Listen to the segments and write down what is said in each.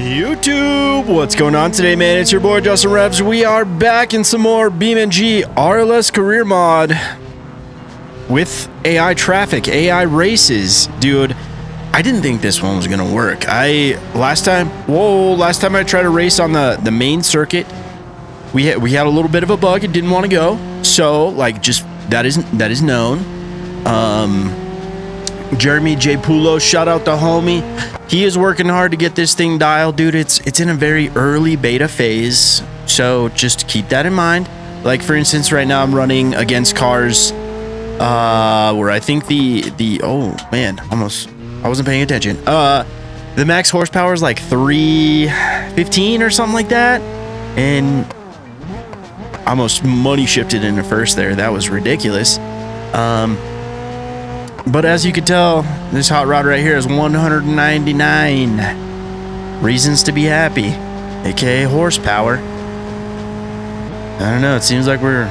YouTube, what's going on today, man? It's your boy Justin Revs. We are back in some more BeamNG RLS career mod with AI traffic, AI races. Dude, I didn't think this one was gonna work. Last time I tried to race on the main circuit, we had a little bit of a bug. It didn't want to go. So like, just that is known. Jeremy J. Pulo, shout out the homie. He is working hard to get this thing dialed, dude. It's in a very early beta phase, so just keep that in mind. Like for instance, right now I'm running against cars where I think the oh man, almost I wasn't paying attention. The max horsepower is like 315 or something like that, and almost money shifted into first there. That was ridiculous. But as you can tell, this hot rod right here is 199 reasons to be happy, aka horsepower. I don't know, it seems like we're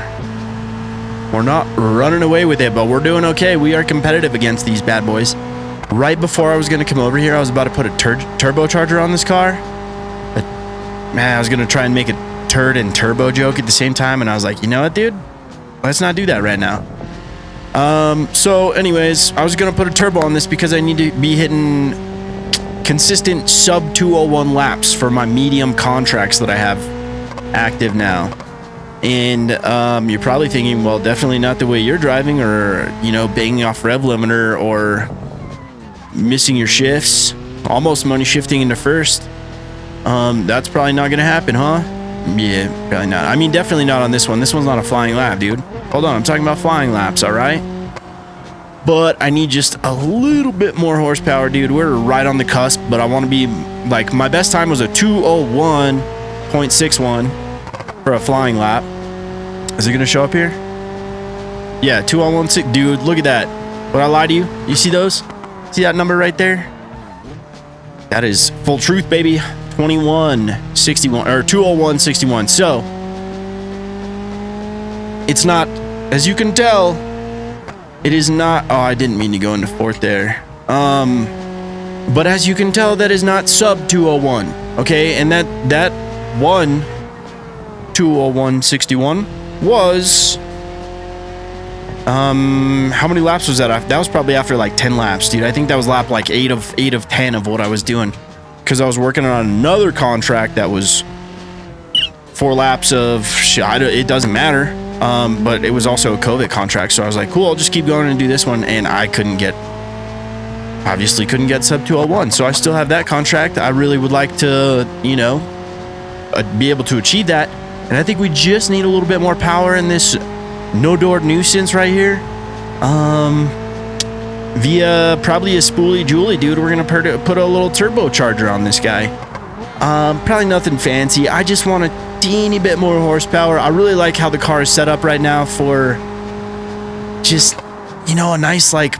not running away with it, but we're doing okay. We are competitive against these bad boys. Right before I was going to come over here, I was about to put a turbocharger on this car. But man, I was going to try and make a turd and turbo joke at the same time, and I was like, you know what, dude? Let's not do that right now. So anyways, I was going to put a turbo on this because I need to be hitting consistent sub 201 laps for my medium contracts that I have active now. And, you're probably thinking, well, definitely not the way you're driving, or, you know, banging off rev limiter, or missing your shifts, almost money shifting into first. That's probably not going to happen, huh? Yeah, probably not. I mean, definitely not on this one. This one's not a flying lap, dude. Hold on, I'm talking about flying laps, all right? But I need just a little bit more horsepower, dude. We're right on the cusp, but I want to be, like, my best time was a 201.61 for a flying lap. Is it going to show up here? Yeah, 201.6. Dude, look at that. Would I lie to you? You see those? See that number right there? That is full truth, baby. 21.61 or 201.61. So it's not, as you can tell, it is not. Oh, I didn't mean to go into fourth there. But as you can tell, that is not sub 201. Okay, and that 201.61 was how many laps was that? That was probably after like 10 laps, dude. I think that was lap like 8 of 10 of what I was doing, because I was working on another contract that was 4 laps of it doesn't matter. But it was also a Covet contract, so I was like, cool, I'll just keep going and do this one, and I obviously couldn't get sub 201, so I still have that contract. I really would like to, you know, be able to achieve that, and I think we just need a little bit more power in this no-door nuisance right here, via probably a spoolie Julie, dude. We're gonna put a little turbocharger on this guy. Probably nothing fancy. I just want a teeny bit more horsepower. I really like how the car is set up right now for just, you know, a nice, like,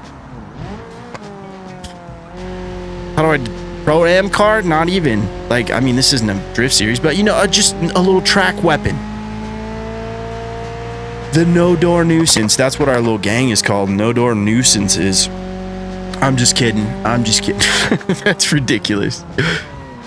pro-am car? Not even. Like, I mean, this isn't a drift series, but, you know, just a little track weapon. The no-door nuisance. That's what our little gang is called. No-door nuisances. I'm just kidding. That's ridiculous.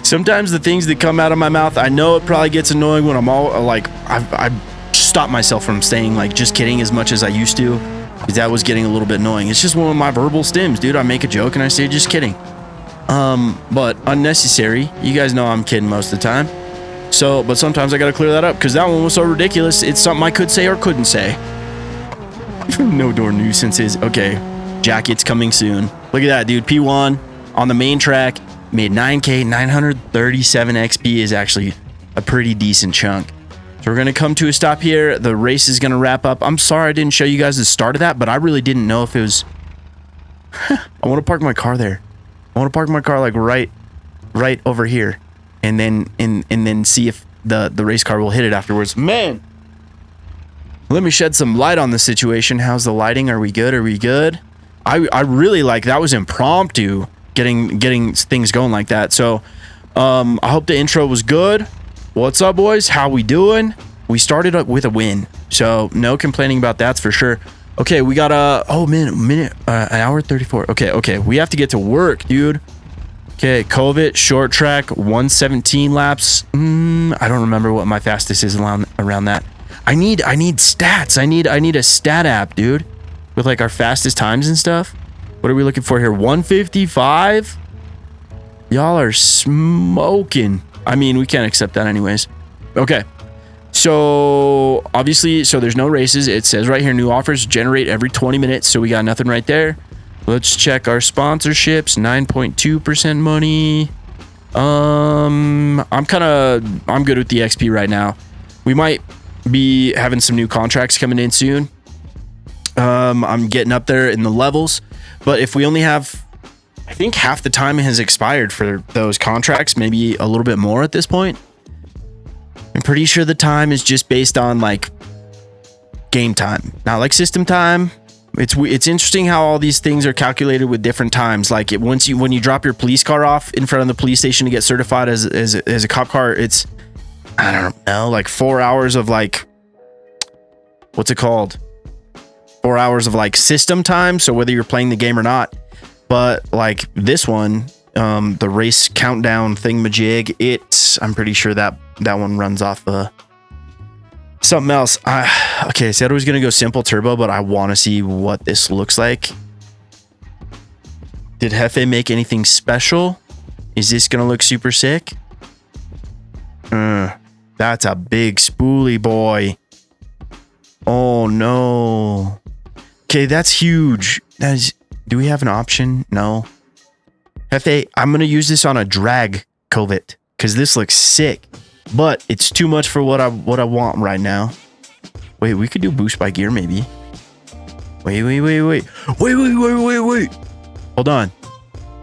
Sometimes the things that come out of my mouth, I know it probably gets annoying when I'm all like, I've stopped myself from saying like just kidding as much as I used to, because that was getting a little bit annoying. It's just one of my verbal stims, dude. I make a joke and I say just kidding. But unnecessary. You guys know I'm kidding most of the time. So, but sometimes I gotta clear that up, because that one was so ridiculous. It's something I could say or couldn't say. No door nuisances. Okay, jackets coming soon. Look at that, dude. P1 on the main track. Made 9K, 937 XP is actually a pretty decent chunk. So we're going to come to a stop here. The race is going to wrap up. I'm sorry I didn't show you guys the start of that, but I really didn't know if it was... I want to park my car there. I want to park my car like right over here, and then see if the race car will hit it afterwards. Man, let me shed some light on the situation. How's the lighting? Are we good? Are we good? I really like that. Was impromptu. Getting things going like that. So I hope the intro was good. What's up, boys? How we doing? We started up with a win, so no complaining about that's for sure. Okay, we got an hour 34. Okay, we have to get to work, dude. Okay, Covet short track 117 laps. I don't remember what my fastest is around that. I need stats. I need a stat app, dude, with like our fastest times and stuff. What are we looking for here? 155. Y'all are smoking. I mean, we can't accept that anyways. Okay. So obviously, there's no races. It says right here, new offers generate every 20 minutes. So we got nothing right there. Let's check our sponsorships. 9.2% money. I'm good with the XP right now. We might be having some new contracts coming in soon. I'm getting up there in the levels, but if we only have, I think half the time has expired for those contracts, maybe a little bit more at this point. I'm pretty sure the time is just based on like game time, not like system time. It's interesting how all these things are calculated with different times. Like when you drop your police car off in front of the police station to get certified as a cop car, it's, I don't know, like 4 hours of like, what's it called? 4 hours of like system time. So whether you're playing the game or not, but like this one, the race countdown thingamajig, I'm pretty sure that one runs off something else. Okay, I said I was gonna go simple turbo, but I want to see what this looks like. Did Hefe make anything special? Is this gonna look super sick? That's a big spoolie, boy. Oh no. Okay, that's huge. Do we have an option? No. Hefe, I'm gonna use this on a drag Covet because this looks sick, but it's too much for what I want right now. Wait, we could do boost by gear maybe. Wait. Hold on.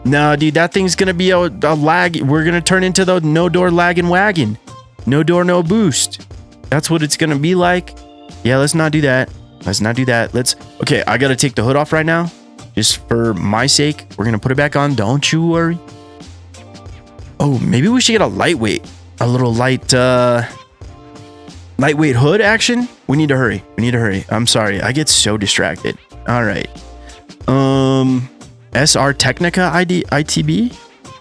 No, dude, that thing's gonna be a lag. We're gonna turn into the no door lagging wagon. No door, no boost. That's what it's gonna be like. Yeah, let's not do that. Okay, I gotta take the hood off right now. Just for my sake, we're gonna put it back on. Don't you worry. Oh, maybe we should get a lightweight. A little lightweight hood action. We need to hurry. I'm sorry. I get so distracted. All right. SR Technica ITB.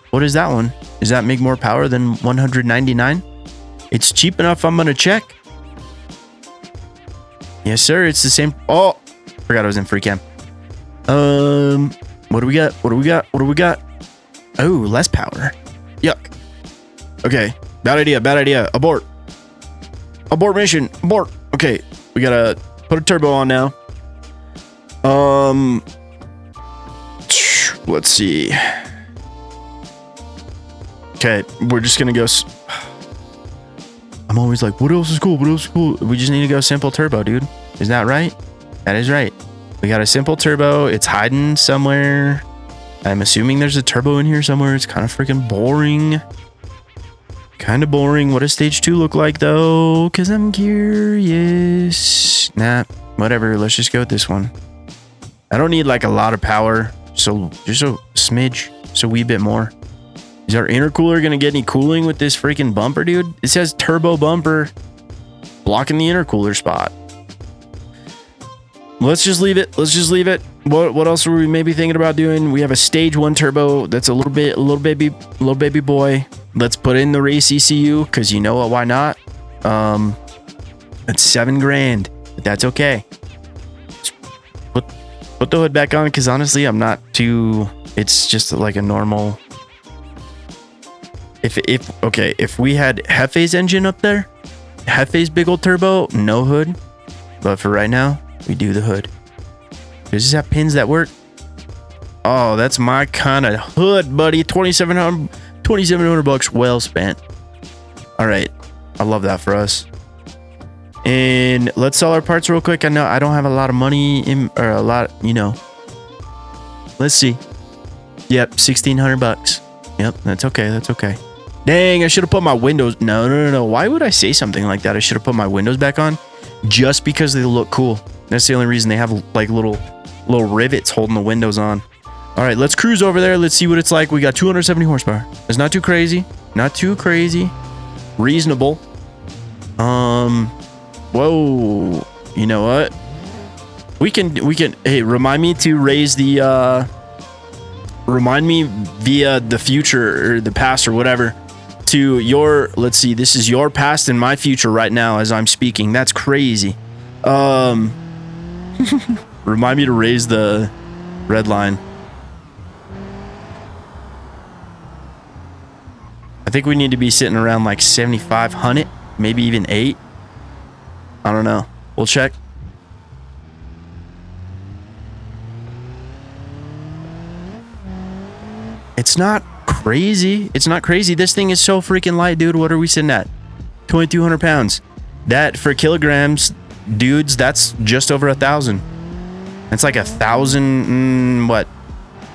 What is that one? Does that make more power than 199? It's cheap enough. I'm gonna check. Yes, sir. It's the same. Oh, forgot I was in free cam. What do we got? Oh, less power. Yuck. Okay. Bad idea. Abort mission. Abort. Okay. We gotta put a turbo on now. Let's see. Okay. We're just gonna go. I'm always like, what else is cool? We just need to go simple turbo, dude. Is that right? That is right. We got a simple turbo. It's hiding somewhere. I'm assuming there's a turbo in here somewhere. It's kind of freaking boring. What does stage 2 look like though? Because I'm curious. Nah, whatever. Let's just go with this one. I don't need like a lot of power. So just a smidge. So a wee bit more. Is our intercooler going to get any cooling with this freaking bumper, dude? It says turbo bumper blocking the intercooler spot. Let's just leave it. What else were we maybe thinking about doing? We have a stage 1 turbo. That's a little baby boy. Let's put in the race ECU because you know what? Why not? That's $7,000, but that's okay. Just put the hood back on because honestly, I'm not too. It's just like a normal. If we had Hefe's engine up there, Hefe's big old turbo, no hood. But for right now, we do the hood. Does this have pins that work? Oh, that's my kind of hood, buddy. 2,700 bucks, well spent. All right, I love that for us. And let's sell our parts real quick. I know I don't have a lot of money in, or a lot, Let's see. Yep, 1,600 bucks. Yep, that's okay. Dang, I should have put my windows. No. Why would I say something like that? I should have put my windows back on just because they look cool. That's the only reason. They have like little rivets holding the windows on. All right, let's cruise over there. Let's see what it's like. We got 270 horsepower. It's not too crazy. Reasonable. Whoa. You know what? We can. Hey, remind me to raise the remind me via the future or the past or whatever to your, let's see, this is your past and my future right now as I'm speaking. That's crazy. Remind me to raise the red line. I think we need to be sitting around like 7,500, maybe even 8. I don't know. We'll check. It's not crazy. It's not crazy. This thing is so freaking light, dude. What are we sitting at? 2,200 pounds. That for kilograms, dudes, that's just over 1,000. It's like 1,000, what,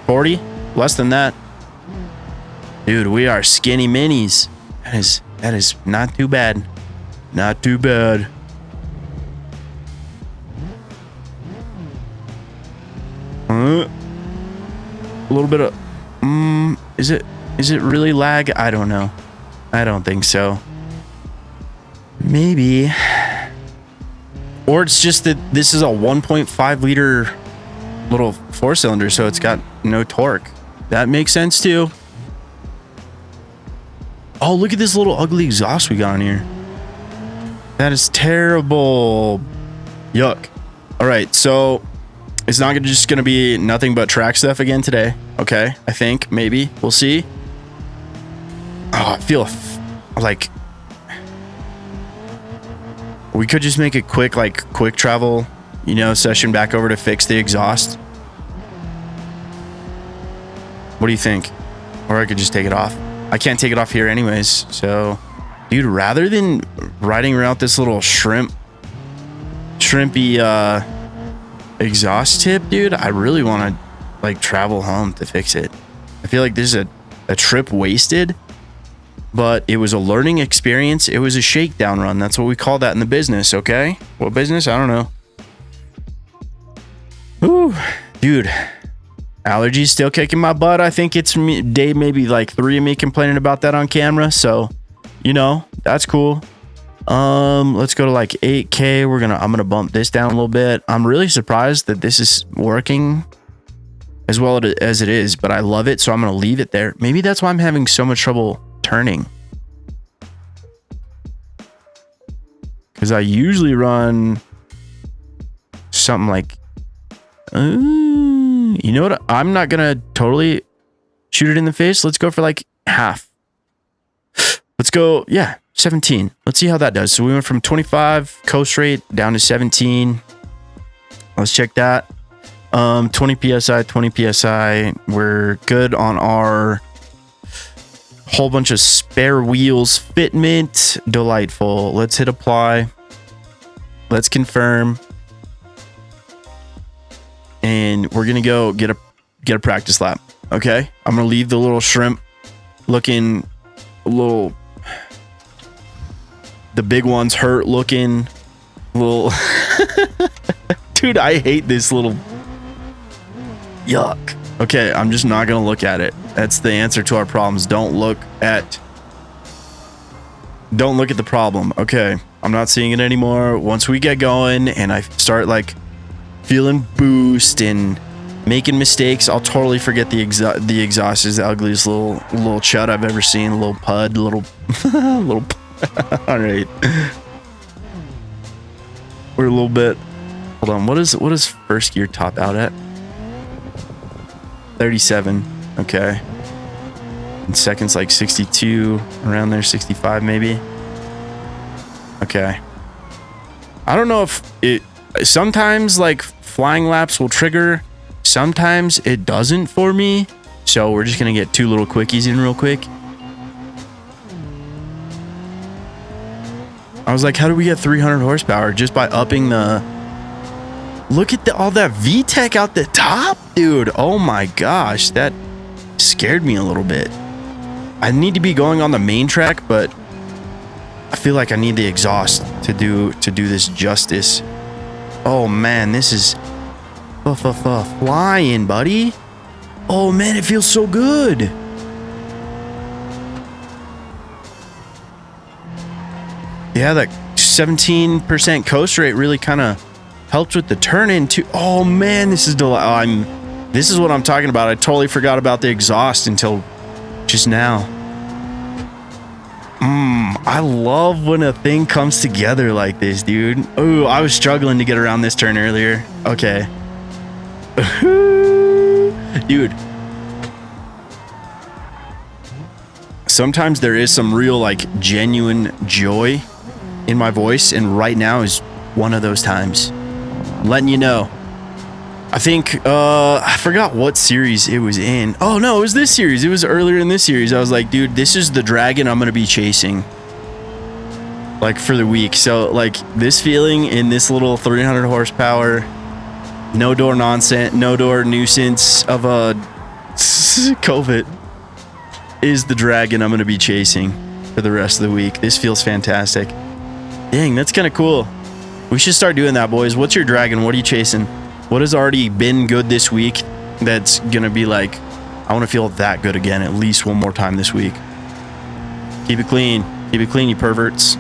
40? Less than that. Dude, we are skinny minis. That is not too bad. Not too bad. A little bit of is it really lag? I don't know. I don't think so. Maybe. Or it's just that this is a 1.5 liter little 4-cylinder, so it's got no torque. That makes sense too. Oh, look at this little ugly exhaust we got on here. That is terrible. Yuck. All right, so it's not just gonna be nothing but track stuff again today. Okay, I think maybe we'll see. Oh, I feel like we could just make a quick travel, you know, session back over to fix the exhaust. What do you think? Or I could just take it off. I can't take it off here anyways. So, dude, rather than riding around this little shrimpy exhaust tip, dude, I really want to like travel home to fix it. I feel like this is a trip wasted, but it was a learning experience. It was a shakedown run. That's what we call that in the business. Okay, what business? I don't know. Ooh, dude, allergies still kicking my butt. I think it's day maybe like 3 of me complaining about that on camera, so you know, that's cool. Let's go to like 8K. I'm gonna bump this down a little bit. I'm really surprised that this is working as well as it is, but I love it, so I'm gonna leave it there. Maybe that's why I'm having so much trouble turning, because I usually run something like you know what, I'm not gonna totally shoot it in the face. Let's go for like half. Let's go, yeah, 17. Let's see how that does. So we went from 25 coast rate down to 17. Let's check that. 20 psi, 20 psi. We're good on our whole bunch of spare wheels fitment. Delightful. Let's hit apply. Let's confirm. And we're gonna go get a practice lap. Okay, I'm gonna leave the little shrimp looking little, the big ones hurt looking little dude, I hate this little, yuck. Okay, I'm just not gonna look at it. That's the answer to our problems. Don't look at the problem. Okay, I'm not seeing it anymore. Once we get going and I start like feeling boost and making mistakes, I'll totally forget the exhaust is the ugliest little chud I've ever seen. A little pud, little little all right, we're a little bit, hold on, what is first gear top out at? 37. Okay, and seconds like 62, around there, 65 maybe. Okay, I don't know if it sometimes like flying laps will trigger, sometimes it doesn't for me, so we're just gonna get 2 little quickies in real quick. I was like, how do we get 300 horsepower? Just by upping the, look at all that VTEC out the top, dude. Oh my gosh, that scared me a little bit. I need to be going on the main track, but I feel like I need the exhaust to do this justice. Oh man, this is flying, buddy. Oh man, it feels so good. Yeah, that 17% coast rate really kind of helped with the turn in too. Oh man, this is This is what I'm talking about. I totally forgot about the exhaust until just now. I love when a thing comes together like this, dude. Oh, I was struggling to get around this turn earlier. Okay. Dude. Sometimes there is some real, like, genuine joy in my voice, and right now is one of those times. I'm letting you know. I think, I forgot what series it was in. Oh, no, it was this series. It was earlier in this series. I was like, dude, this is the dragon I'm going to be chasing, like, for the week. So, like, this feeling in this little 300 horsepower, no-door nonsense, no-door nuisance of a Covet is the dragon I'm going to be chasing for the rest of the week. This feels fantastic. Dang, that's kind of cool. We should start doing that, boys. What's your dragon? What are you chasing? What has already been good this week that's going to be like, I want to feel that good again at least one more time this week. Keep it clean. Keep it clean, you perverts.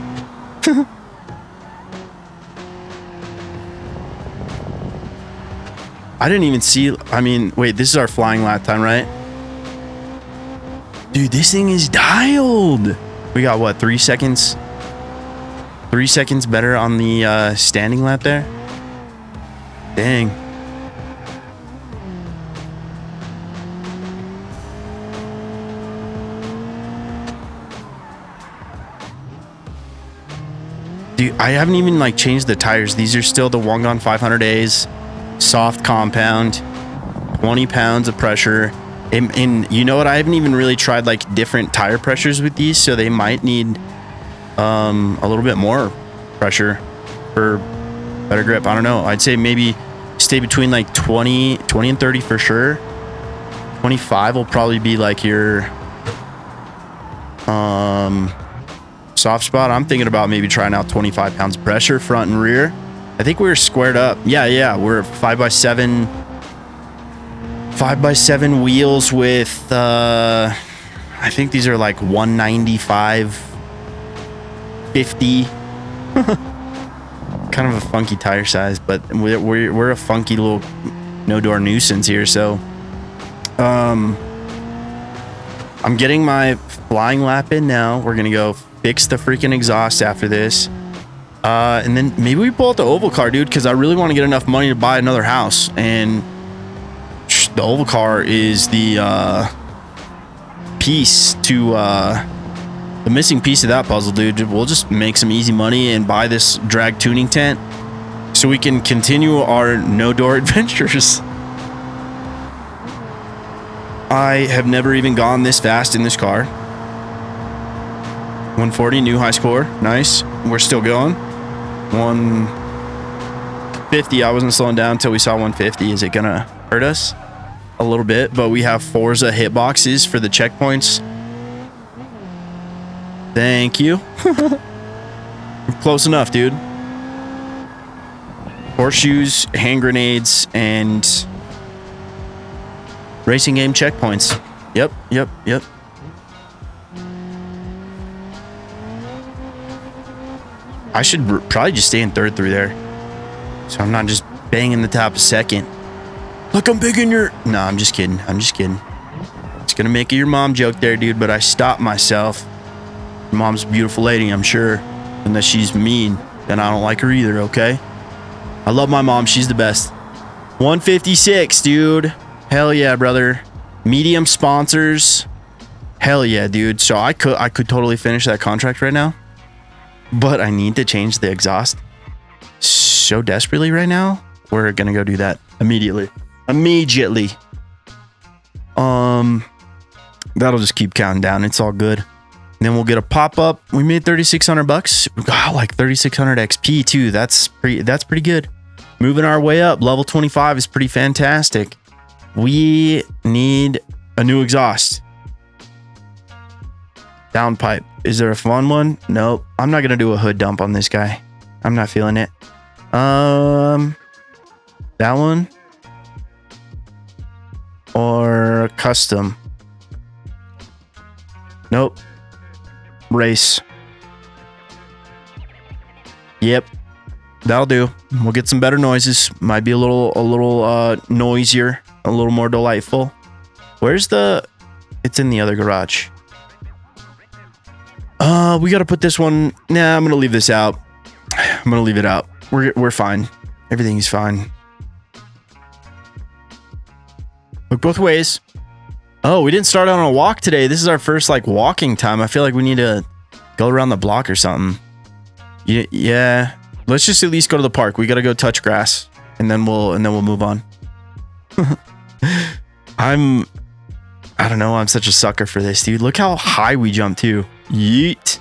I didn't even see, I mean, wait, this is our flying lap time, right? Dude, this thing is dialed. We got what, 3 seconds? 3 seconds better on the standing lap there? Dang. Dude, I haven't even like changed the tires. These are still the Wangan 500As, soft compound, 20 pounds of pressure. And you know what? I haven't even really tried like different tire pressures with these, so they might need a little bit more pressure for better grip. I don't know. I'd say maybe stay between like 20 and 30 for sure. 25 will probably be like your soft spot. I'm thinking about maybe trying out 25 pounds of pressure front and rear. I think we were squared up. Yeah, we're 5x7 wheels with I think these are like 195 50. Kind of a funky tire size, but we're a funky little no-door nuisance here. So I'm getting my flying lap in now. We're gonna go fix the freaking exhaust after this, and then maybe we pull out the oval car, dude, because I really want to get enough money to buy another house, and the oval car is the piece to the missing piece of that puzzle, dude. We'll just make some easy money and buy this drag tuning tent so we can continue our no-door adventures. I have never even gone this fast in this car. 140, new high score. Nice. We're still going. 150. I wasn't slowing down until we saw 150. Is it gonna hurt us? A little bit, but we have Forza hitboxes for the checkpoints. Thank you. Close enough, dude. Horseshoes, hand grenades, and racing game checkpoints. Yep. I should probably just stay in third through there, so I'm not just banging the top of second. Look, I'm big in your... No, I'm just kidding. It's gonna make your mom joke there, dude, but I stopped myself. Your mom's a beautiful lady, I'm sure. Unless she's mean, then I don't like her either, okay? I love my mom. She's the best. 156, dude. Hell yeah, brother. Medium sponsors. Hell yeah, dude. So I could totally finish that contract right now, but I need to change the exhaust so desperately right now. We're gonna go do that immediately. That'll just keep counting down. It's all good. And then we'll get a pop-up. We made 3,600 bucks. Wow, like 3,600 XP too. That's pretty good. Moving our way up. Level 25 is pretty fantastic. We need a new exhaust. Downpipe. Is there a fun one? Nope. I'm not gonna do a hood dump on this guy. I'm not feeling it. That one or custom. Nope. Race. Yep, that'll do. We'll get some better noises. Might be a little noisier. a little more delightful. Where's the... It's in the other garage. We got to put this one... Nah, I'm going to leave this out. I'm going to leave it out. We're fine. Everything's fine. Look both ways. Oh, we didn't start on a walk today. This is our first like walking time. I feel like we need to go around the block or something. Yeah. Let's just at least go to the park. We got to go touch grass and then we'll move on. I don't know. I'm such a sucker for this, dude. Look how high we jump too. Yeet.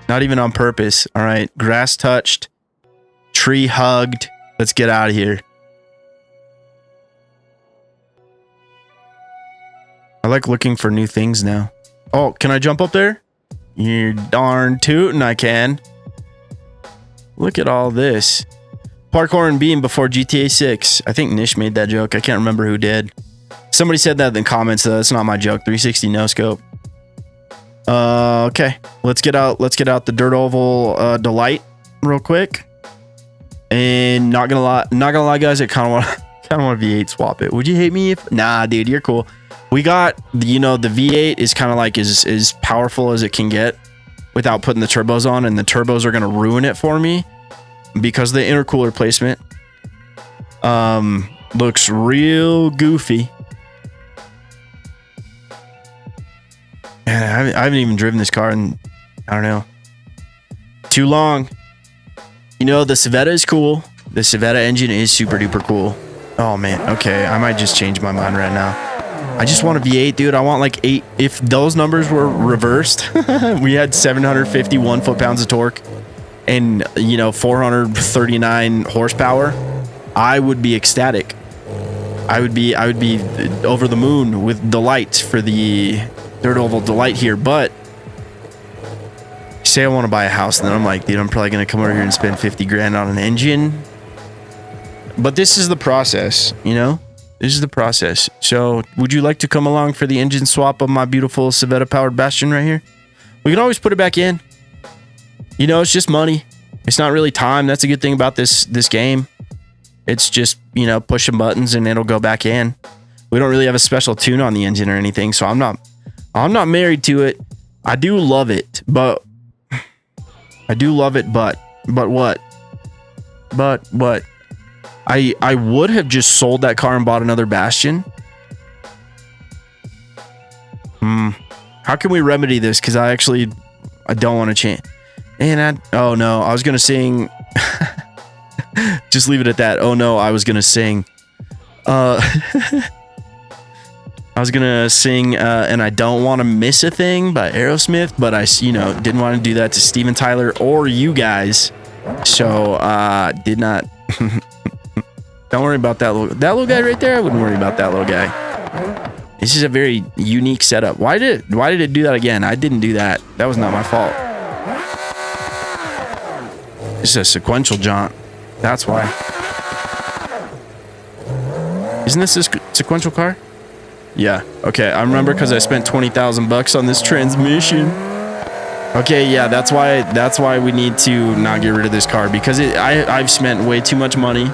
Not even on purpose. All right. Grass touched. Tree hugged. Let's get out of here. I like looking for new things now. Oh, can I jump up there? You're darn tootin' I can. Look at all this. Parkour and beam before GTA 6. I think Nish made that joke. I can't remember who did. Somebody said that in the comments though. It's not my joke. 360 no scope. Okay. Let's get out the dirt oval delight real quick. And not gonna lie, guys, I kinda wanna V8 swap it. Would you hate me if... Nah, dude, you're cool. We got, you know, the V8 is kind of like as powerful as it can get without putting the turbos on, and the turbos are going to ruin it for me because the intercooler placement looks real goofy. Man, I haven't even driven this car in, I don't know, too long. You know, the Civetta is cool. The Civetta engine is super duper cool. Oh man, okay, I might just change my mind right now. I just want a V8, dude. I want like 8. If those numbers were reversed, we had 751 foot-pounds of torque and, you know, 439 horsepower, I would be ecstatic. I would be over the moon with delight for the dirt oval delight here. But say I want to buy a house, and then I'm like, dude, I'm probably going to come over here and spend 50 grand on an engine. But this is the process, you know? This is the process. So would you like to come along for the engine swap of my beautiful Civetta powered Bastion right here? We can always put it back in. You know, it's just money. It's not really time. That's a good thing about this game. It's just, you know, pushing buttons and it'll go back in. We don't really have a special tune on the engine or anything, so I'm not married to it. I do love it, but what? I would have just sold that car and bought another Bastion. How can we remedy this? Because I don't want to change. And oh no, I was gonna sing. Just leave it at that. Oh no, I was gonna sing. I was gonna sing, and I don't want to miss a thing by Aerosmith, but I, you know, didn't want to do that to Steven Tyler or you guys, so did not. Don't worry about that little guy right there. I wouldn't worry about that little guy. This is a very unique setup. Why did it do that again? I didn't do that. That was not my fault. This is a sequential jaunt. That's why. Isn't this a sequential car? Yeah. Okay. I remember because I spent 20,000 bucks on this transmission. Okay. Yeah. That's why we need to not get rid of this car, because I've spent way too much money.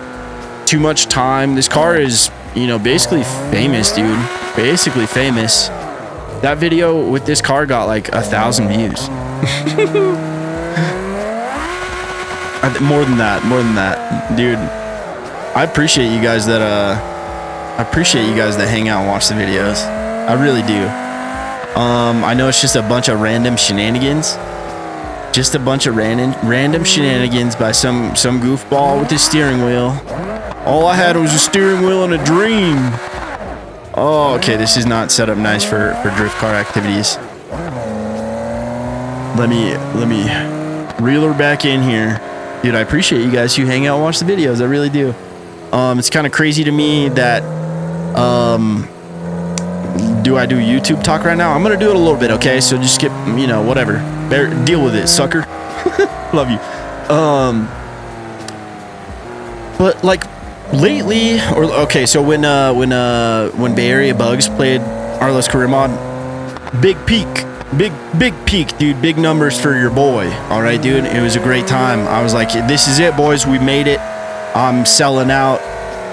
Too much time. This car is, you know, basically famous, dude. Basically famous. That video with this car got like 1,000 views. More than that, dude. I appreciate you guys that hang out and watch the videos. I really do. I know it's just a bunch of random shenanigans. Just a bunch of random shenanigans by some goofball with his steering wheel. All I had was a steering wheel and a dream. Oh, okay. This is not set up nice for drift car activities. Let me reel her back in here. Dude, I appreciate you guys who hang out and watch the videos. I really do. It's kind of crazy to me that, do I do YouTube talk right now? I'm going to do it a little bit, okay? So just skip, you know, whatever. Deal with it, sucker. Love you. But like lately, or okay, so when Bay Area Bugs played RLS Career Mod, big peak, dude. Big numbers for your boy. All right, dude. It was a great time. I was like, this is it, boys. We made it. I'm selling out.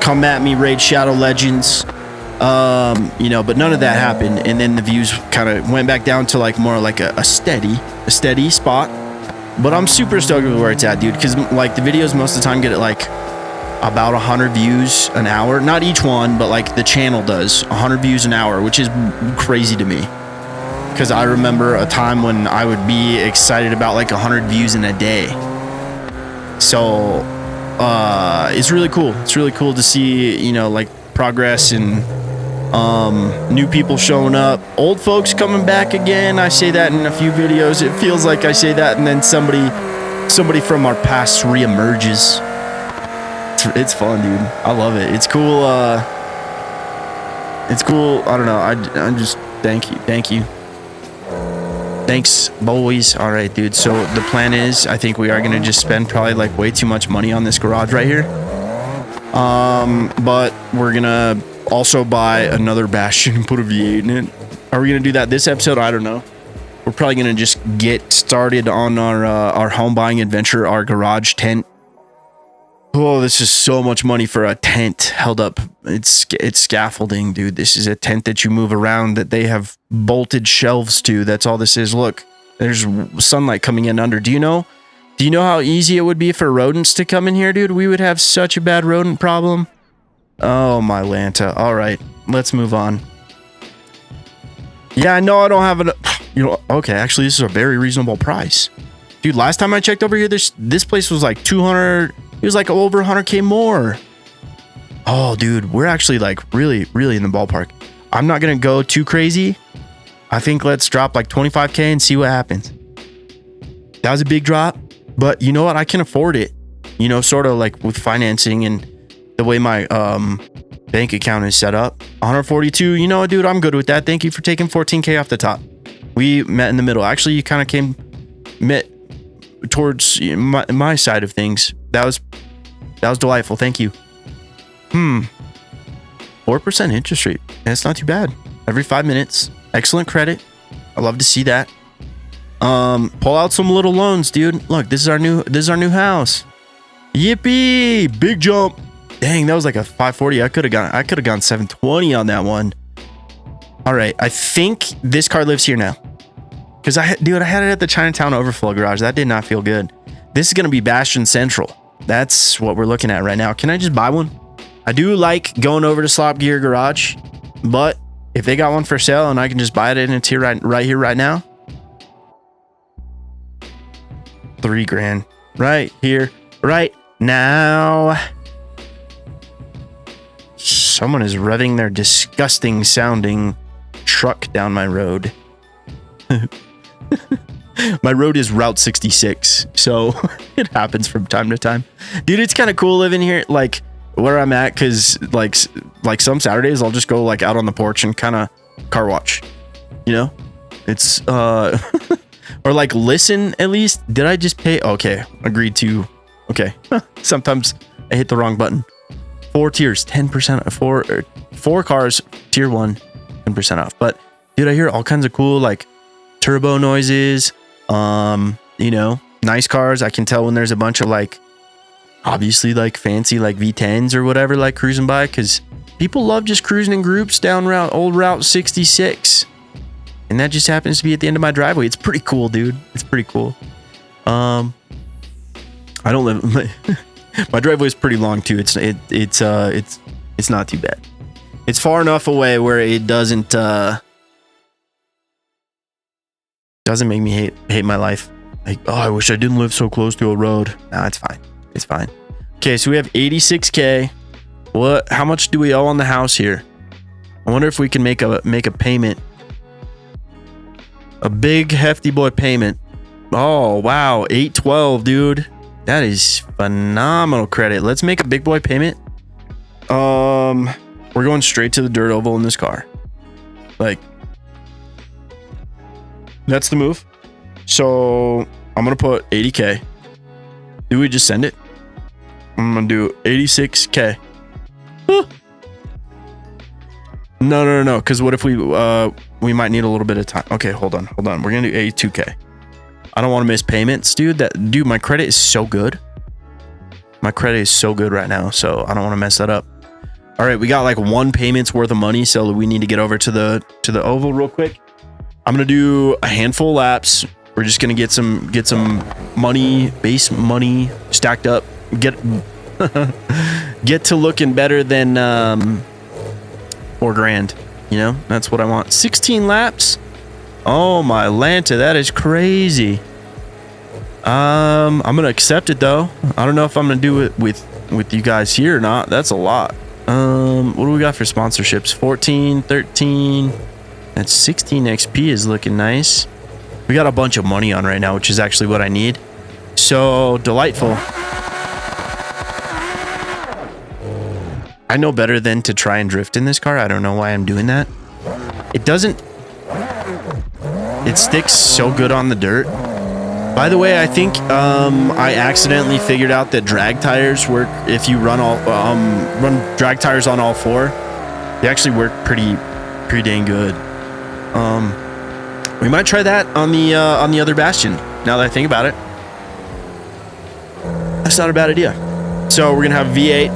come at me, Raid Shadow Legends. You know, but none of that happened, and then the views kind of went back down to like more like a steady spot. But I'm super stoked with where it's at, dude, because like the videos most of the time get at like about 100 views an hour. Not each one, but like the channel does 100 views an hour, which is crazy to me, because I remember a time when I would be excited about like 100 views in a day. So it's really cool. It's really cool to see, you know, like progress and new people showing up, old folks coming back again. I say that in a few videos. It feels like I say that and then somebody from our past reemerges. It's fun, dude. I love it. It's cool. It's cool. I don't know. I just thank you. Thanks, boys. All right, dude. So the plan is, I think we are gonna just spend probably like way too much money on this garage right here. But we're gonna also buy another Bastion and put a V8 in it. Are we gonna do that this episode? I don't know. We're probably gonna just get started on our home buying adventure, our garage tent. Oh, this is so much money for a tent held up. It's scaffolding, dude. This is a tent that you move around, that they have bolted shelves to. That's all this is. Look, there's sunlight coming in under. Do you know how easy it would be for rodents to come in here, dude? We would have such a bad rodent problem. Oh, my Lanta. All right, let's move on. Yeah, I know I don't have an... You know, okay, actually, this is a very reasonable price. Dude, last time I checked over here, this place was like 200... It was like over 100K more. Oh, dude, we're actually like really in the ballpark. I'm not going to go too crazy. I think let's drop like 25K and see what happens. That was a big drop, but you know what? I can afford it. You know, sort of like with financing and the way my bank account is set up. 142, you know what, dude? I'm good with that. Thank you for taking 14K off the top. We met in the middle. Actually, you kind of met towards my side of things. That was delightful. Thank you. 4% interest rate. That's not too bad. Every 5 minutes. Excellent credit. I love to see that. Pull out some little loans, dude. Look, this is our new house. Yippee! Big jump. Dang, that was like a 540. I could have gone 720 on that one. All right, I think this car lives here now. Because I had it at the Chinatown overflow garage. That did not feel good. This is gonna be Bastion Central. That's what we're looking at right now. Can I just buy one? I do like going over to Slop Gear Garage, but if they got one for sale and I can just buy it and it's here right here right now, $3,000 right here right now. Someone is revving their disgusting sounding truck down my road. My road is Route 66, so it happens from time to time. Dude, it's kind of cool living here, like where I'm at, because like some Saturdays I'll just go like out on the porch and kind of car watch, you know? It's or like listen at least. Did I just pay? Okay, agreed to. Okay, sometimes I hit the wrong button. 4 tiers, 10%. Four cars, tier 1, 10% off. But dude, I hear all kinds of cool like turbo noises. You know, nice cars. I can tell when there's a bunch of like obviously like fancy like V10s or whatever like cruising by, because people love just cruising in groups down old Route 66, and that just happens to be at the end of my driveway. It's pretty cool, dude. It's pretty cool. I don't live my driveway is pretty long too. It's not too bad. It's far enough away where it doesn't make me hate my life. Like, oh, I wish I didn't live so close to a road. Nah, it's fine. It's fine. Okay, so we have 86K. How much do we owe on the house here? I wonder if we can make a payment. A big hefty boy payment. Oh, wow. 812, dude. That is phenomenal credit. Let's make a big boy payment. We're going straight to the dirt oval in this car. Like, that's the move. So I'm gonna put 80K. Do we just send it? I'm gonna do 86K. No. Because what if we might need a little bit of time? Okay, hold on. We're gonna do 82K. I don't want to miss payments, dude. Dude, my credit is so good. My credit is so good right now, so I don't want to mess that up. All right, we got like 1 payment's worth of money, so we need to get over to the oval real quick. I'm gonna do a handful of laps. We're just gonna get some money, base money stacked up. Get to looking better than 4 grand. You know, that's what I want. 16 laps. Oh my Lanta, that is crazy. I'm gonna accept it though. I don't know if I'm gonna do it with you guys here or not. That's a lot. What do we got for sponsorships? 14, 13. That 16 XP is looking nice. We got a bunch of money on right now, which is actually what I need. So delightful. I know better than to try and drift in this car. I don't know why I'm doing that. It doesn't... It sticks so good on the dirt. By the way, I think I accidentally figured out that drag tires work if you run drag tires on all 4. They actually work pretty dang good. We might try that on the other Bastion. Now that I think about it, that's not a bad idea. So we're gonna have V8.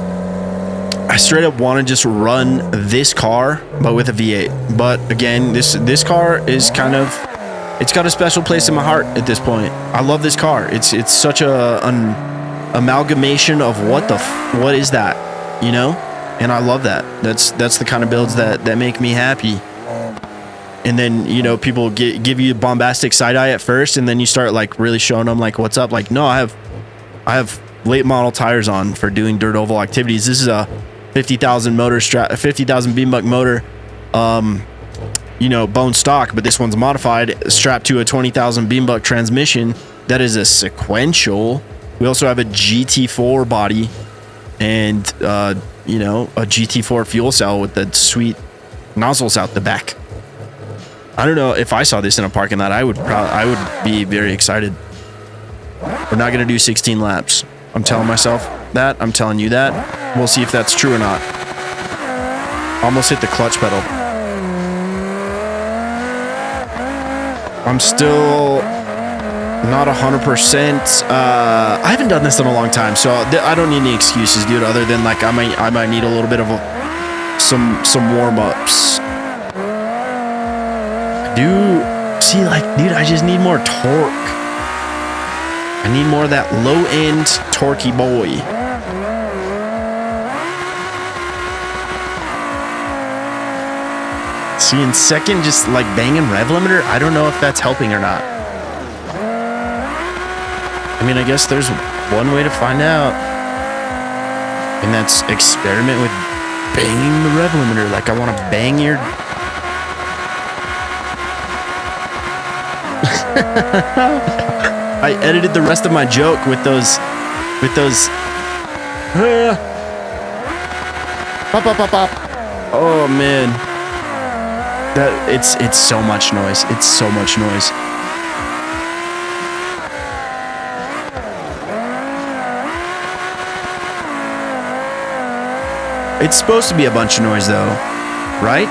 I straight up want to just run this car, but with a V8. But again, this car is kind of, it's got a special place in my heart at this point. I love this car. It's such an amalgamation of what is that, you know? And I love that. That's the kind of builds that make me happy. And then, you know, people give you bombastic side eye at first, and then you start like really showing them like what's up. Like, no, I have late model tires on for doing dirt oval activities. This is a 50,000 motor strap, 50,000 beam-buck motor, you know, bone stock, but this one's modified, strapped to a 20,000 beam-buck transmission. That is a sequential. We also have a GT4 body and you know, a GT4 fuel cell with the sweet nozzles out the back. I don't know, if I saw this in a parking lot, I would be very excited. We're not gonna do 16 laps. I'm telling myself that. I'm telling you that. We'll see if that's true or not. Almost hit the clutch pedal. I'm still not 100%. I haven't done this in a long time, so I don't need any excuses, dude, other than like I might need a little bit of some warm-ups. See, like, dude, I just need more torque. I need more of that low-end torquey boy. See, in second, just like banging rev limiter, I don't know if that's helping or not. I mean, I guess there's one way to find out. And that's experiment with banging the rev limiter. Like, I want to bang your... I edited the rest of my joke with those pop pop pop pop. Oh man, that it's so much noise. It's so much noise. It's supposed to be a bunch of noise though, right?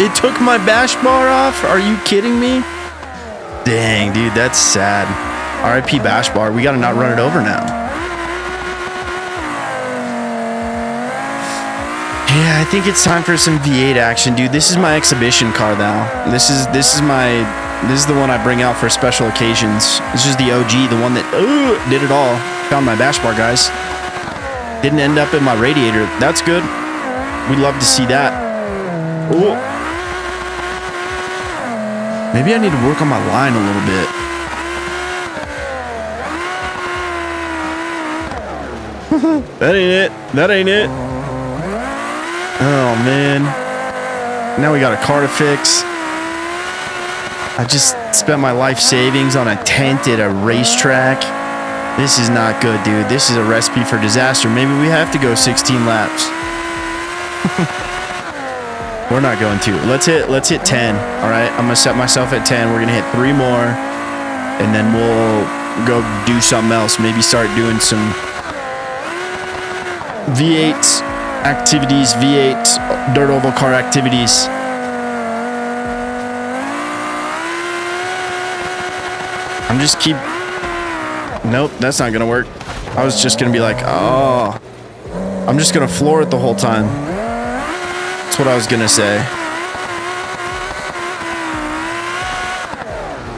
It took my bash bar off? Are you kidding me? Dang, dude, that's sad. RIP bash bar. We gotta not run it over now. Yeah, I think it's time for some V8 action, dude. This is my exhibition car now. This is the one I bring out for special occasions. This is the OG, the one that did it all. Found my bash bar, guys. Didn't end up in my radiator. That's good. We'd love to see that. Ooh. Maybe I need to work on my line a little bit. That ain't it. That ain't it. Oh, man. Now we got a car to fix. I just spent my life savings on a tent at a racetrack. This is not good, dude. This is a recipe for disaster. Maybe we have to go 16 laps. We're not going to. Let's hit 10. All right, I'm gonna set myself at 10. We're gonna hit 3 more, and then we'll go do something else. Maybe start doing some V8 activities, V8 dirt oval car activities. I'm just keep... Nope, that's not gonna work. I was just gonna be like, oh. I'm just gonna floor it the whole time. That's what I was gonna say.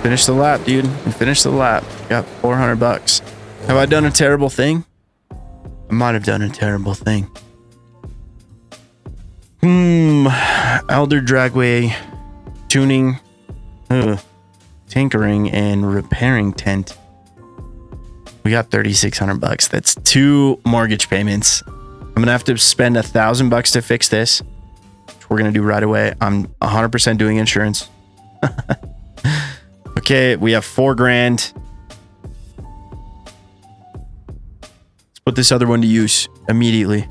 Finish the lap, dude. Finish the lap. Got 400 bucks. Have I done a terrible thing? I might have done a terrible thing. Elder Dragway tuning, tinkering, and repairing tent. We got 3,600 bucks. That's 2 mortgage payments. I'm gonna have to spend $1,000 to fix this, which we're gonna do right away. I'm 100% doing insurance. Okay, we have 4 grand. Let's put this other one to use immediately.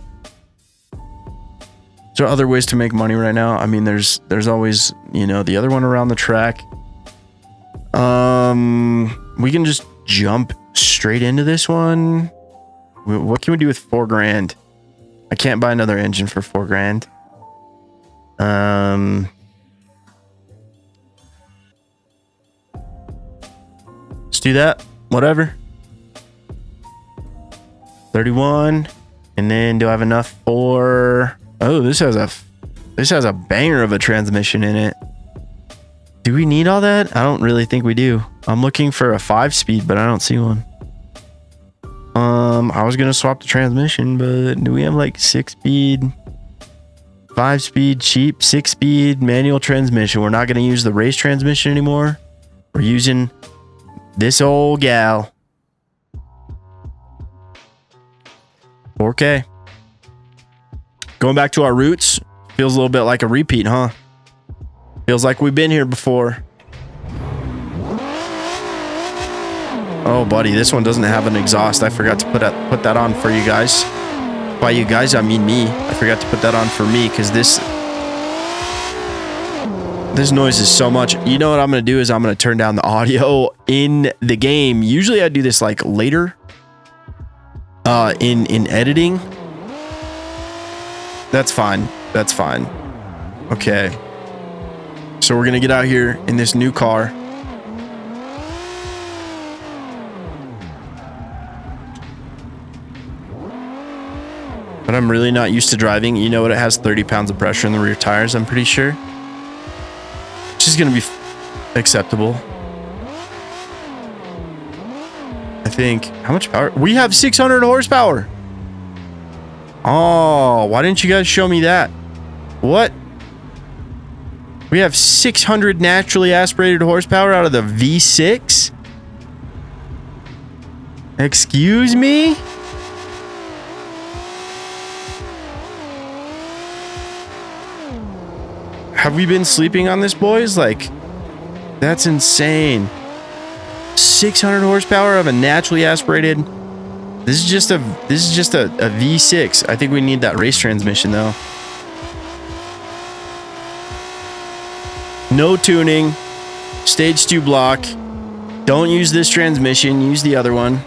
Is there other ways to make money right now? I mean, there's always, you know, the other one around the track. We can just jump straight into this one. What can we do with 4 grand? I can't buy another engine for 4 grand. Let's do that. Whatever. 31. And then do I have enough for... Oh, this has a banger of a transmission in it. Do we need all that? I don't really think we do. I'm looking for a 5-speed, but I don't see one. I was gonna swap the transmission, but do we have like 6-speed, 5-speed, cheap, 6-speed manual transmission? We're not gonna use the race transmission anymore. We're using this old gal. 4K. Going back to our roots. Feels a little bit like a repeat, huh? Feels like we've been here before. Oh, buddy, this one doesn't have an exhaust. I forgot to put that on for you guys. By you guys, I mean me. I forgot to put that on for me because this noise is so much. You know what I'm going to do is I'm going to turn down the audio in the game. Usually I do this like later in editing. That's fine. That's fine. Okay. So we're going to get out here in this new car. But I'm really not used to driving. You know what? It has 30 pounds of pressure in the rear tires, I'm pretty sure. Which is going to be acceptable. I think. How much power? We have 600 horsepower. Oh, why didn't you guys show me that? What? We have 600 naturally aspirated horsepower out of the V6? Excuse me? Have we been sleeping on this, boys? Like, that's insane. 600 horsepower of a naturally aspirated. This is just a V6. I think we need that race transmission though. No tuning. Stage 2 block. Don't use this transmission. Use the other one.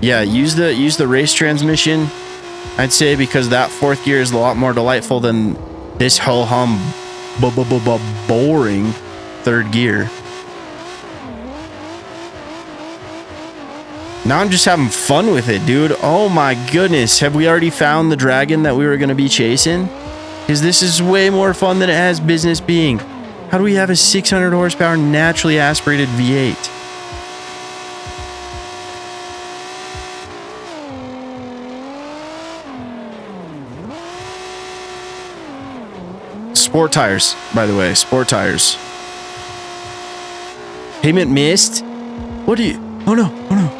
Yeah, use the race transmission. I'd say, because that 4th gear is a lot more delightful than this ho-hum boring 3rd gear. Now I'm just having fun with it, dude. Oh my goodness. Have we already found the dragon that we were going to be chasing? Because this is way more fun than it has business being. How do we have a 600 horsepower naturally aspirated V8? Sport tires, by the way. Sport tires. Payment missed? What do you... Oh no, oh no.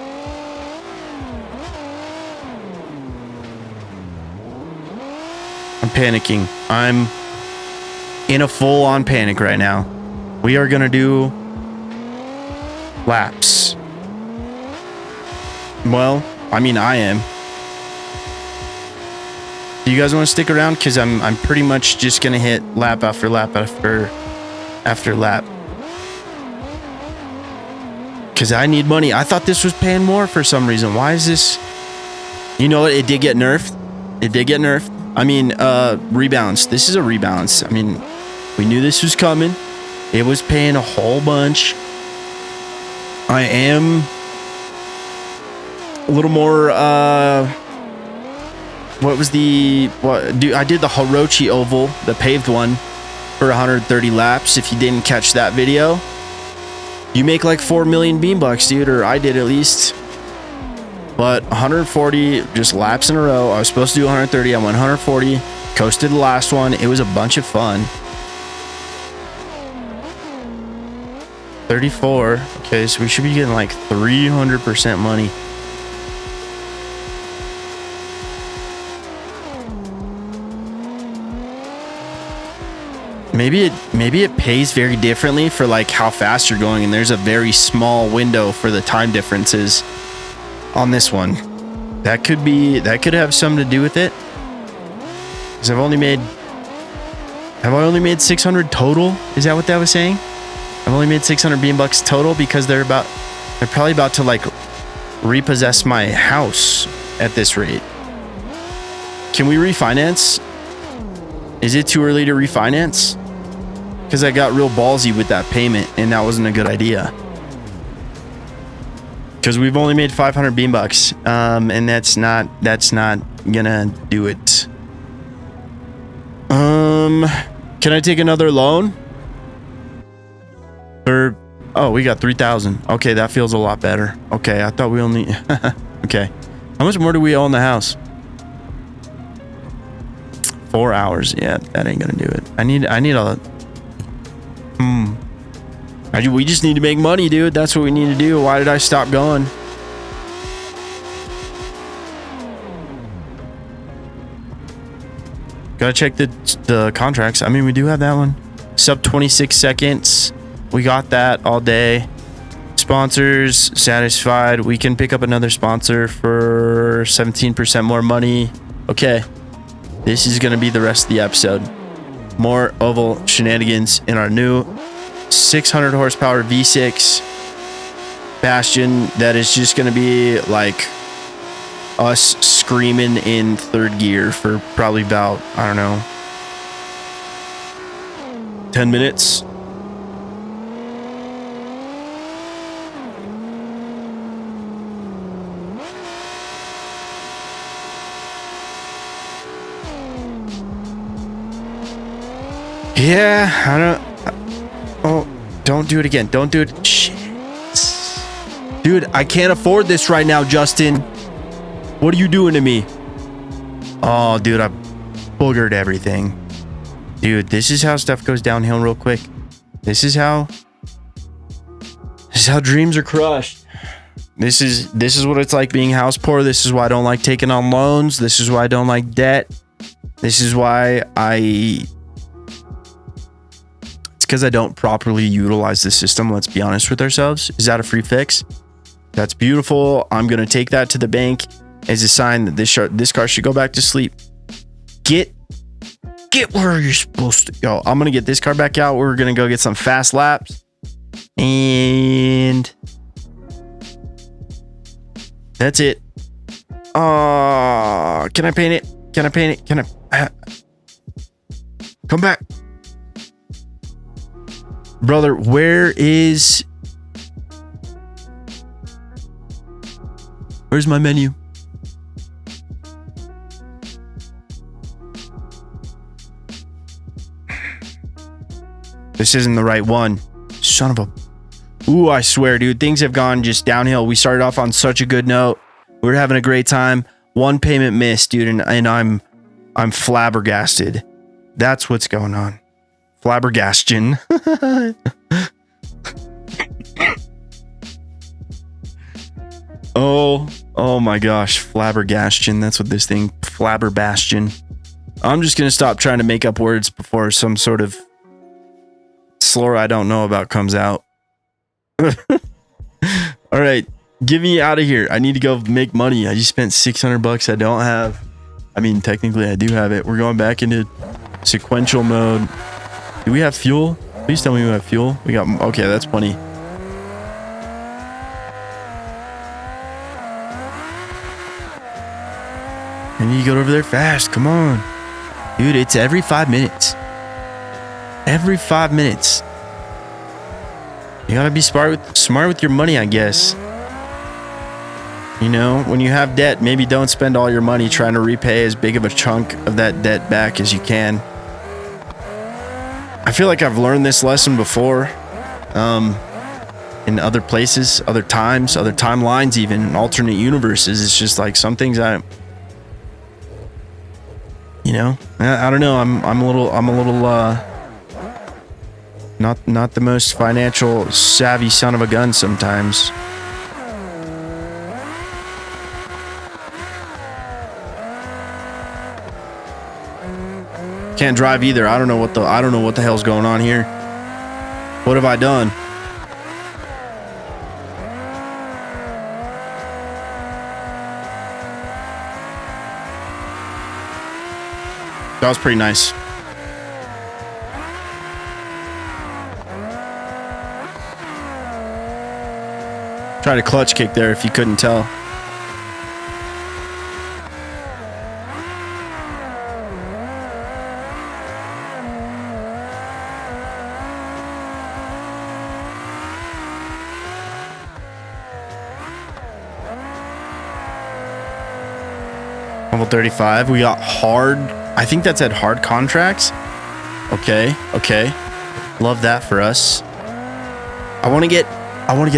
I'm panicking. I'm in a full-on panic right now. We are gonna do laps. Well, I mean, I am. Do you guys want to stick around? Because I'm pretty much just gonna hit lap after lap after lap. Because I need money. I thought this was paying more for some reason. Why is this? You know what? It did get nerfed. It did get nerfed. I mean, rebalance. This is a rebalance. I mean, we knew this was coming. It was paying a whole bunch. I am a little more, I did the Hirochi Oval, the paved one, for 130 laps. If you didn't catch that video, you make like 4 million beam bucks, dude, or I did at least. But 140 just laps in a row. I was supposed to do 130. I went 140, coasted the last one. It was a bunch of fun. 34. Okay, so we should be getting like 300% money. Maybe it pays very differently for like how fast you're going, and there's a very small window for the time differences on this one. That could have something to do with it. Because have I only made 600 total? Is that what that was saying? I've only made 600 beam bucks total because they're probably about to like repossess my house at this rate. Can we refinance? Is it too early to refinance? Because I got real ballsy with that payment, and that wasn't a good idea. Because we've only made 500 beam bucks, and that's not gonna do it. Can I take another loan? We got 3,000. Okay, that feels a lot better. Okay, I thought we only. Okay, how much more do we owe on the house? 4 hours. Yeah, that ain't gonna do it. I need a. We just need to make money, dude. That's what we need to do. Why did I stop going? Gotta check the contracts. I mean, we do have that one. Sub 26 seconds. We got that all day. Sponsors satisfied. We can pick up another sponsor for 17% more money. Okay. This is gonna be the rest of the episode. More oval shenanigans in our new 600 horsepower V6 Bastion that is just going to be like us screaming in third gear for probably about, I don't know, 10 minutes. Yeah, I don't. Oh, don't do it again. Don't do it. Shit. Dude, I can't afford this right now, Justin. What are you doing to me? Oh, dude, I boogered everything. Dude, this is how stuff goes downhill real quick. This is how dreams are crushed. This is what it's like being house poor. This is why I don't like taking on loans. This is why I don't like debt. This is why because I don't properly utilize the system. Let's be honest with ourselves. Is that a free fix? That's beautiful. I'm going to take that to the bank as a sign that this car should go back to sleep. Get where you're supposed to go. I'm going to get this car back out. We're going to go get some fast laps. And that's it. Can I paint it? Can I paint it? Can I? Come back. Brother, where's my menu? This isn't the right one. Son of a... Ooh, I swear, dude. Things have gone just downhill. We started off on such a good note. We were having a great time. One payment missed, dude, and I'm flabbergasted. That's what's going on. Flabbergastion. Oh my gosh, flabbergastion. That's what this thing, flabberbastion. I'm just gonna stop trying to make up words before some sort of slur I don't know about comes out. All right, get me out of here. I need to go make money. I just spent 600 bucks I don't have. I mean, technically I do have it. We're going back into sequential mode. Do we have fuel? Please tell me we have fuel. We got... Okay, that's plenty. I need to get over there fast. Come on. Dude, it's every 5 minutes. Every 5 minutes. You gotta be smart with your money, I guess. You know, when you have debt, maybe don't spend all your money trying to repay as big of a chunk of that debt back as you can. I feel like I've learned this lesson before, in other places, other times, other timelines, even in alternate universes. It's just like some things I don't know. I'm a little not the most financial savvy son of a gun sometimes. Can't drive either. I don't know what the hell's going on here. What have I done? That was pretty nice. Tried a clutch kick there if you couldn't tell. Level 35. We got hard. I think that's at hard contracts. Okay. Love that for us. I want to get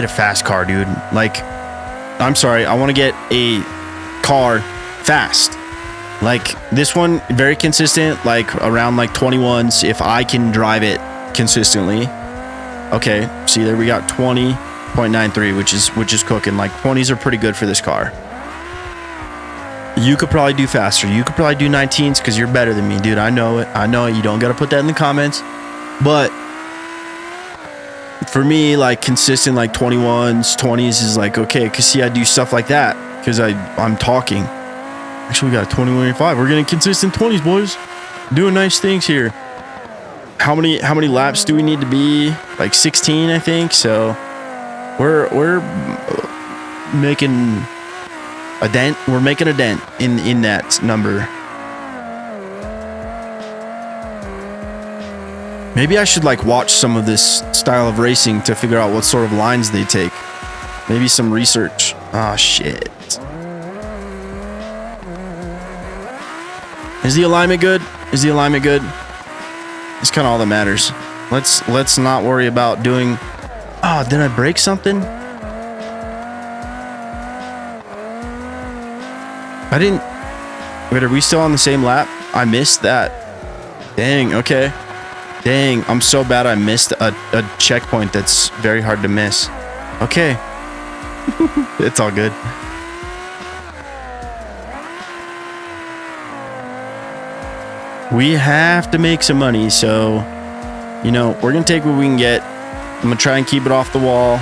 a fast car, dude. Like, I'm sorry. I want to get a car fast. Like this one, very consistent, like around like 21s if I can drive it consistently. Okay. See there, we got 20.93, which is cooking. Like 20s are pretty good for this car. You could probably do faster. You could probably do 19s because you're better than me, dude. I know it. You don't got to put that in the comments. But for me, like consistent, like 21s, 20s is like, okay. Because see, I do stuff like that because I'm talking. Actually, we got a 21.85. We're getting consistent 20s, boys. Doing nice things here. How many laps do we need to be? Like 16, I think. So we're making a dent. We're making a dent in that number. Maybe I should like watch some of this style of racing to figure out what sort of lines they take. Maybe some research. Oh shit. Is the alignment good? Is the alignment good? It's kind of all that matters. Let's not worry about doing. Oh, did I break something? I didn't. Wait, are we still on the same lap? I missed that. Dang, okay. Dang, I'm so bad I missed a checkpoint that's very hard to miss. Okay. It's all good. We have to make some money, so, you know, we're going to take what we can get. I'm going to try and keep it off the wall.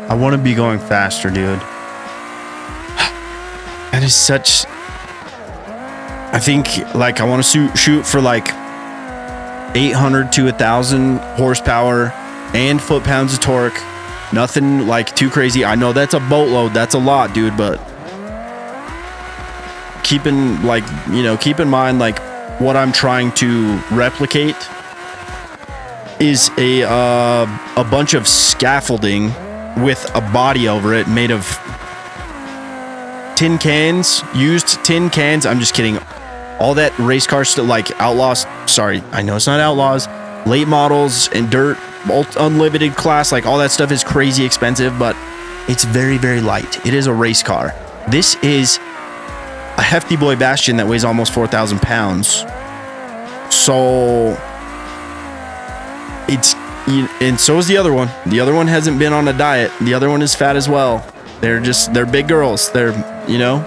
I want to be going faster, dude. That is such... I think, like, I want to shoot for, like, 800 to 1,000 horsepower and foot-pounds of torque. Nothing, like, too crazy. I know that's a boatload. That's a lot, dude, but... keep in mind, like, what I'm trying to replicate is a bunch of scaffolding with a body over it made of tin cans, used tin cans. I'm just kidding. All that race car stuff, like Outlaws. Sorry, I know it's not Outlaws. Late models and dirt, unlimited class, like all that stuff is crazy expensive, but it's very, very light. It is a race car. This is a hefty boy Bastion that weighs almost 4,000 pounds. So it's... and so is the other one. The other one hasn't been on a diet. The other one is fat as well. They're big girls. They're, you know,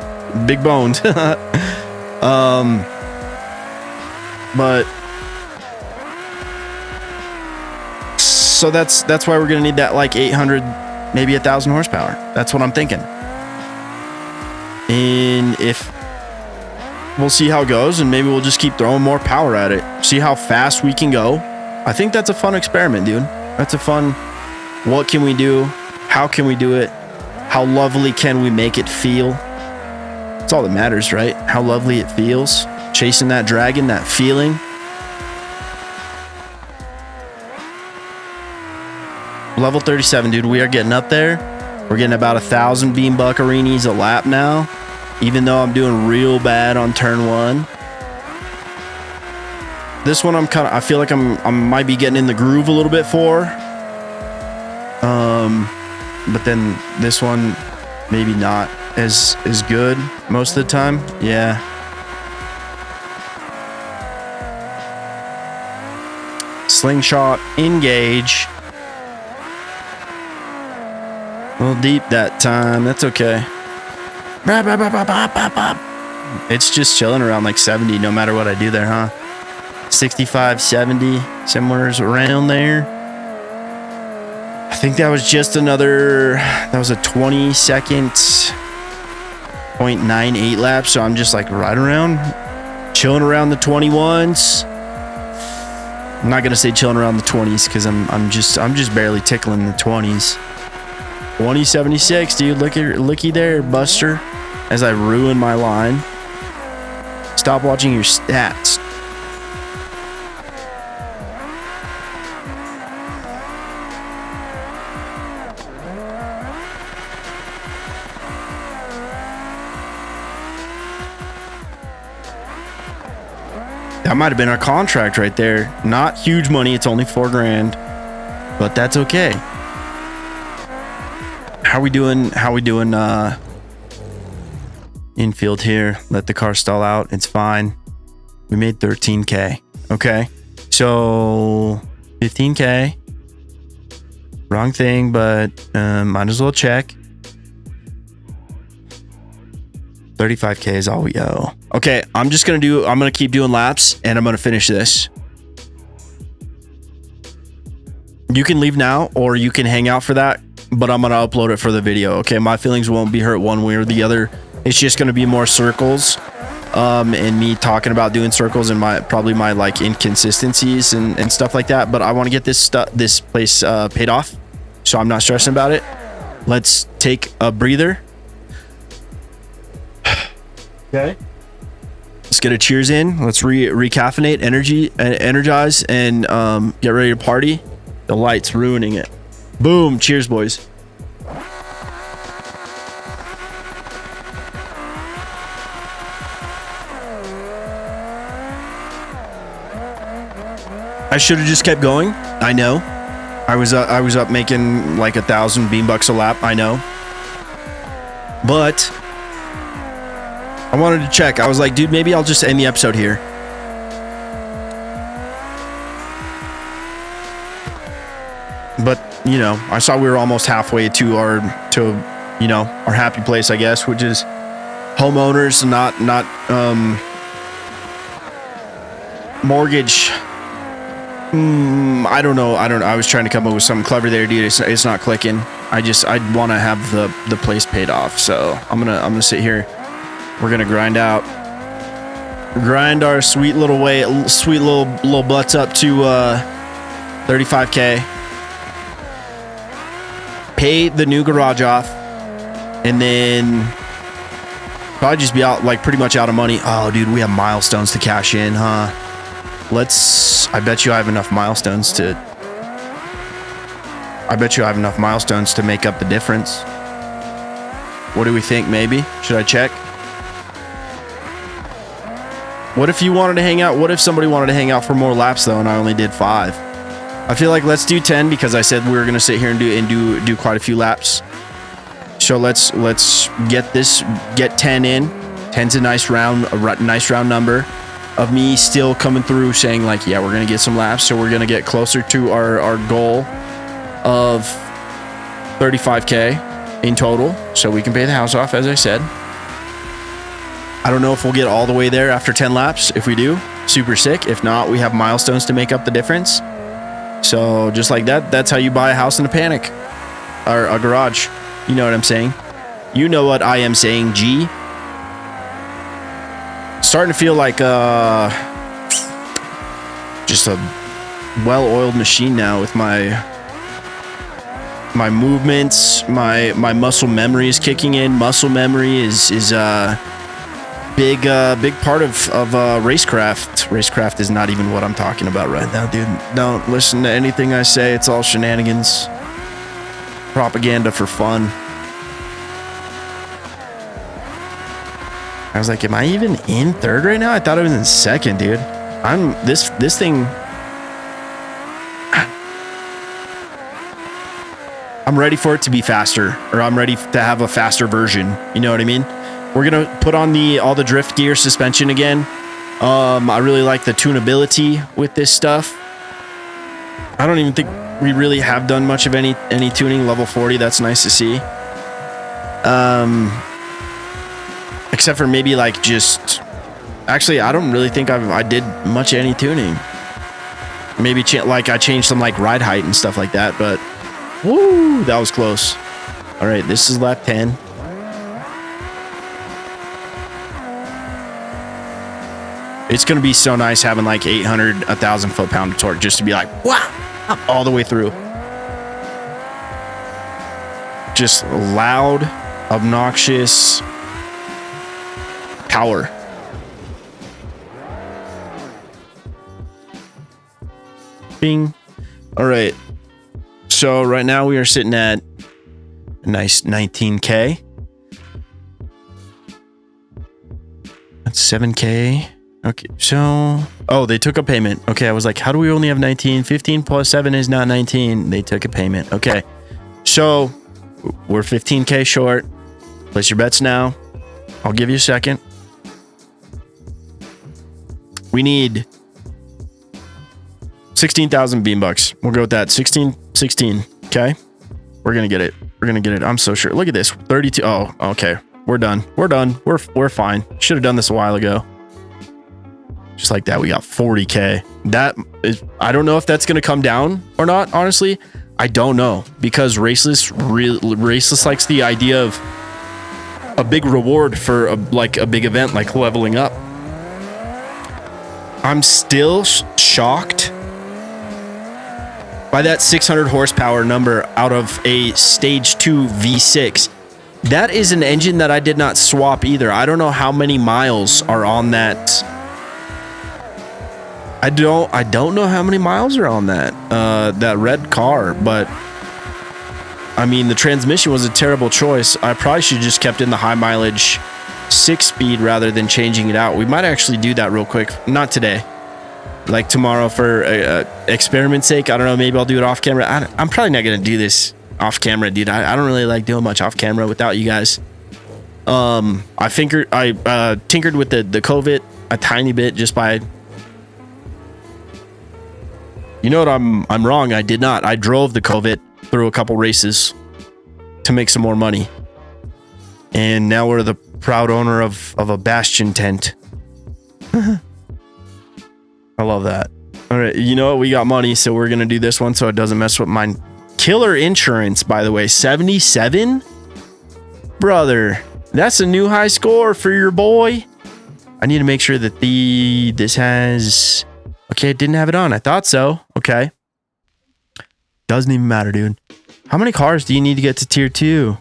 big boned. But so that's why we're gonna need that like 800, maybe 1,000 horsepower. That's what I'm thinking. And if we'll see how it goes, and maybe we'll just keep throwing more power at it. See how fast we can go. I think that's a fun experiment, dude. That's a fun, what can we do? How can we do it? How lovely can we make it feel? That's all that matters, right? How lovely it feels. Chasing that dragon, that feeling. Level 37, dude. We are getting up there. We're getting about 1,000 beam buccarinis a lap now, even though I'm doing real bad on turn 1. This one I feel like I might be getting in the groove a little bit for. But then this one maybe not as good most of the time. Yeah. Slingshot, engage. A little deep that time. That's okay. It's just chilling around like 70 no matter what I do there, huh? 65, 70, somewhere around there. I think that was just another, that was a 20-second 0.98 lap. So I'm just like right around, chilling around the 21s. I'm not gonna say chilling around the 20s because I'm just barely tickling the 20s. 2076, dude. Looky there, Buster. As I ruin my line. Stop watching your stats. That might have been our contract right there. Not huge money. It's only $4 grand, but that's okay. How we doing infield here? Let the car stall out. It's fine. We made 13K. Okay. So 15K. Wrong thing, but might as well check. 35K is all we owe. Okay, I'm gonna keep doing laps and I'm gonna finish this. You can leave now or you can hang out for that, but I'm gonna upload it for the video. Okay, my feelings won't be hurt one way or the other. It's just gonna be more circles, and me talking about doing circles and probably my like inconsistencies and stuff like that. But I want to get this place paid off, so I'm not stressing about it. Let's take a breather. Okay. Let's get a cheers in. Let's recaffeinate, energize, and get ready to party. The light's ruining it. Boom. Cheers, boys. I should have just kept going. I know. I was up making like 1,000 beam bucks a lap. I know. But I wanted to check. I was like, dude, maybe I'll just end the episode here. But, you know, I saw we were almost halfway to our happy place, I guess, which is homeowners, not mortgage. I don't know. I was trying to come up with something clever there, dude. It's not clicking. I want to have the place paid off. So I'm gonna sit here. We're gonna grind our sweet little butts up to 35K. Pay the new garage off, and then probably just be out, like, pretty much out of money. Oh, dude, we have milestones to cash in, huh? I bet you I have enough milestones to make up the difference. What do we think? Maybe should I check? What if you wanted to hang out? What if somebody wanted to hang out for more laps though, and I only did 5? I feel like let's do 10 because I said we were gonna sit here and do quite a few laps. So let's get 10 in. 10's a nice round number of me still coming through saying like, yeah, we're gonna get some laps, so we're gonna get closer to our goal of 35K in total, so we can pay the house off, as I said. I don't know if we'll get all the way there after 10 laps. If we do, super sick. If not, we have milestones to make up the difference. So just like that, that's how you buy a house in a panic, or a garage. You know what I'm saying? You know what I am saying, G. Starting to feel like just a well-oiled machine now with my my movements, my muscle memory is kicking in. Muscle memory is big part of racecraft. Racecraft is not even what I'm talking about right now, dude. Don't listen to anything I say. It's all shenanigans, propaganda for fun. I was like, am I even in third right now? I thought I was in second, dude. I'm this thing. I'm ready for it to be faster, or I'm ready to have a faster version. You know what I mean? We're gonna put on all the drift gear suspension again. I really like the tunability with this stuff. I don't even think we really have done much of any tuning. Level 40, that's nice to see. Except for maybe like just, actually, I don't really think I did much of any tuning. Maybe like I changed some like ride height and stuff like that, but woo, that was close. All right, this is lap 10. It's going to be so nice having like 800, 1,000 foot-pound of torque just to be like, wow, all the way through. Just loud, obnoxious power. Bing. All right. So right now we are sitting at a nice 19K. That's 7K. Okay, so, oh, they took a payment. Okay, I was like, how do we only have 19? 15 plus 7 is not 19. They took a payment. Okay, so we're 15K short. Place your bets now. I'll give you a second. We need 16,000 beam bucks. We'll go with that. 16. Okay, we're gonna get it. We're gonna get it. I'm so sure. Look at this. 32. Oh, okay. We're done. We're done. We're fine. Should have done this a while ago. Just like that, we got 40K. That is, I don't know if that's going to come down or not. Honestly, I don't know, because Raceless likes the idea of a big reward for a big event like leveling up. I'm still shocked by that 600 horsepower number out of a stage 2 V6. That is an engine that I did not swap either. I don't know how many miles are on that. I don't know how many miles are on that red car, but I mean, the transmission was a terrible choice. I probably should have just kept in the high mileage 6-speed rather than changing it out. We might actually do that real quick. Not today, like tomorrow for experiment's sake. I don't know. Maybe I'll do it off camera. I'm probably not going to do this off camera, dude. I don't really like doing much off camera without you guys. I tinkered with the Covet a tiny bit just by, you know what, I'm wrong. I did not. I drove the Covet through a couple races to make some more money. And now we're the proud owner of a Bastion tent. I love that. All right, you know what? We got money, so we're going to do this one so it doesn't mess with mine. Killer insurance, by the way. 77? Brother, that's a new high score for your boy. I need to make sure that this has... Okay, it didn't have it on. I thought so. Okay. Doesn't even matter, dude. How many cars do you need to get to tier 2?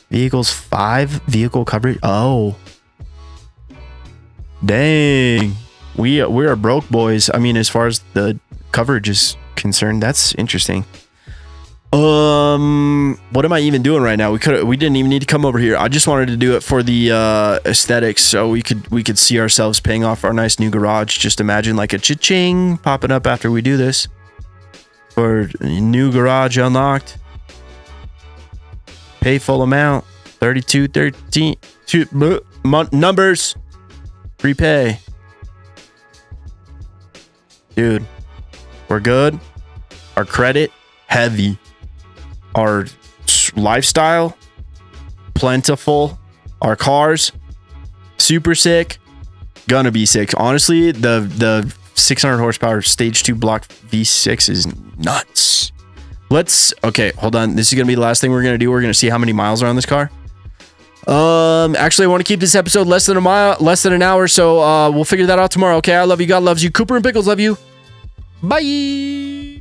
Vehicles 5? Vehicle coverage? Oh. Dang. We are broke boys. I mean, as far as the coverage is concerned, that's interesting. What am I even doing right now? We didn't even need to come over here. I just wanted to do it for the aesthetics, so we could see ourselves paying off our nice new garage. Just imagine like a cha-ching popping up after we do this. For new garage unlocked. Pay full amount. 3213 numbers. Prepay. Dude, we're good. Our credit heavy. Our lifestyle plentiful. Our cars super sick. Gonna be sick. Honestly, the 600 horsepower stage 2 block V6 is nuts. Okay, hold on. This is gonna be the last thing we're gonna do. We're gonna see how many miles are on this car. Actually, I want to keep this episode less than an hour, so we'll figure that out tomorrow. Okay, I love you. God loves you. Cooper and Pickles love you. Bye.